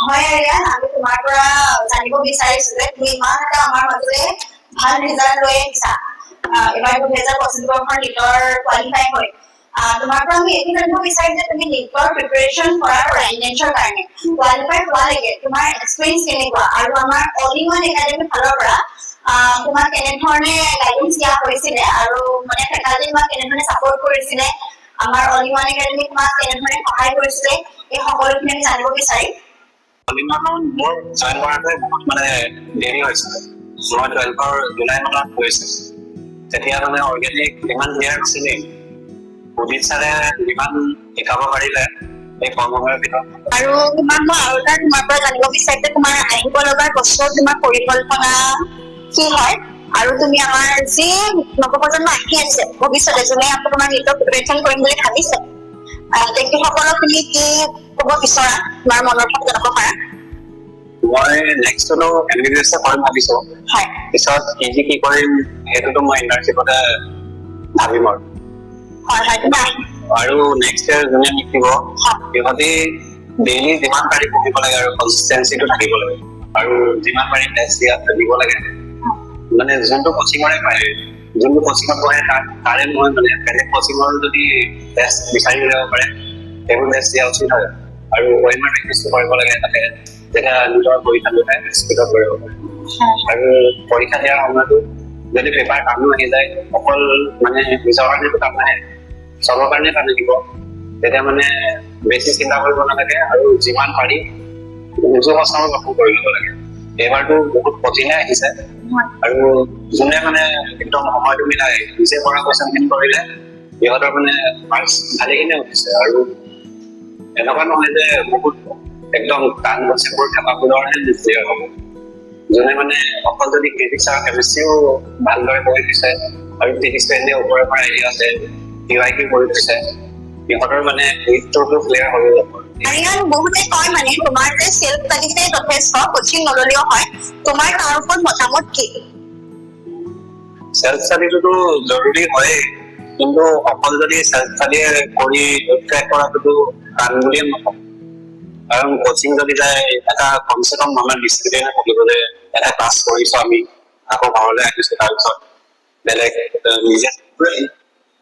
হয় আৰিয়ান, আমি তোমাৰ পৰা জানিব বিচাৰিছো যে তুমি ইমান এটা আমাৰ মাজতে ভাল ৰিজাল্ট লৈ আহিছা। এবাৰ 2025 বৰ্ষৰ নিটৰ কোৱালিফাই হৈ তোমাৰ পৰা আমি এইটো জানিব বিচাৰিম যে তুমি নিটৰ প্ৰিপাৰেচন কৰাৰ পৰা এন্ট্ৰেন্সৰ কাৰণে কোৱালিফাই হোৱালৈকে তোমাৰ এক্সপিৰিয়েঞ্চ কেনেকুৱা আৰু আমাৰ অল ইন ওৱান একাডেমি ফালৰ পৰা তোমাক কেনেধৰণে গাইডেন্স দিয়া হৈছিলে আৰু মানে ফেকাল্টি তোমাক কেনেধৰণে ছাপোৰ্ট কৰিছিলে, আমাৰ অল ইন ওৱান একাডেমি তোমাক কেনেধৰণে সহায় কৰিছিলে, এই সকলোখিনি আমি জানিব বিচাৰিম। মোৰ জইন কৰাতে বহুত মানে দেৰি হৈছিলে। মই 12ৰ জুলাই মানত হৈছিল। তেতিয়া মানে অৰ্গেনিক ইমান ক্লিয়াৰ নাছিলে। উদিত ছাৰে যিমান শিকাব পাৰিলে এই কৰ্মশালাৰ ভিতৰত। আৰু তোমাক মই আৰু এটা তোমাৰ পৰা জানিব বিচাৰিম যে তোমাৰ আহিব লগা বছৰ তোমাৰ পৰিকল্পনা কি হয় আৰু তুমি আমাৰ যি নৱপ্ৰজন্ম আহি আছে ভৱিষ্যতে যোনে তোমাৰ নিটৰ প্ৰিপাৰেচন কৰিম বুলি ভাবিছে তেখেতসকলক তুমি কি ক'ব বিচৰা, তোমাৰ মনৰ ভাৱ জনাব পাৰা? মই নেক্সট হলো MBBS কৰিম ভাবিছো। পিছত PG কি কৰিম সেইটোতো মই ইণ্টাৰ্ণশ্বিপতে ভাবিম আৰু। আৰু নেক্সট ইয়াৰ যোনে শিকিব সিহঁতি ডেইলি যিমান পাৰি পঢ়িব লাগে আৰু কনচিষ্টেঞ্চিটো থাকিব লাগে আৰু যিমান পাৰি টেষ্ট দিব লাগে। মানে যোনটো কচিঙৰে পায়, যোনটো কচিঙত পঢ়ে তাৰে নহয়, মানে বেলেগ কচিঙৰ যদি টেষ্ট বিচাৰি উলিয়াব পাৰে সেইবোৰ টেষ্ট দিয়া উচিত হয় আৰু OMR প্ৰেক্টিচটো কৰিব লাগে তাতে, যেতিয়া নিজৰ পৰীক্ষাটো স্পীডত কৰিব পাৰে। আৰু পৰীক্ষা দিয়াৰ সময়তো যদি পেপাৰ কামো আহি যায়, অকল মানে নিজৰ কাৰণেতো কাম নাহে, চবৰ কাৰণে কাম আহিব, তেতিয়া মানে বেছি চিন্তা কৰিব নালাগে আৰু যিমান পাৰি উজু সঁচাও গঠন কৰি ল'ব লাগে। এইবাৰতো বহুত কঠিনে আহিছে আৰু যোনে মানে একদম সময়টো মিলাই নিজে কৰা কুৱেশ্যনখিনি কৰিলে সিহঁতৰ মানে মাৰ্কছ ভালেখিনি উঠিছে। আৰু এনেকুৱা নহয় যে বহুত একদম টান কনচেপ্টবোৰ থাকাবোৰহে ক্লিয়াৰ হ'ব। যোনে মানে অকল যদি ফিজিক্স আৰু কেমিষ্ট্ৰিও ভালদৰে পঢ়ি দিছে আৰু ফিজিক্সটো এনেই ওপৰৰ পৰা আহি আছে, TYQ কৰি দিছে, সিহঁতৰ মানে এইটোতো ক্লিয়াৰ হৈ যাব। আৰিয়ান, বহুতে কয় মানে তোমাৰ যে সেল্ফ ষ্টাডিতে যথেষ্ট, কোচিং নললেও হয়, তোমাৰ তাৰ ওপৰত মতামত কি? সেল্ফ ষ্টাডিটোতো জৰুৰী হয়েই, কিন্তু অকল যদি সেল্ফ ষ্টাডিয়ে কৰি ট্ৰেক কৰাটোতো টান বুলিয়ে নকওঁ। কাৰণ কোচিং যদি যায় এটা কমচে কম আমাৰ ডিচিপ্লিনে থাকিব যে এটা ক্লাছ কৰিছো আমি, আকৌ ঘৰলৈ আহিছো, তাৰপিছত বেলেগ নিজে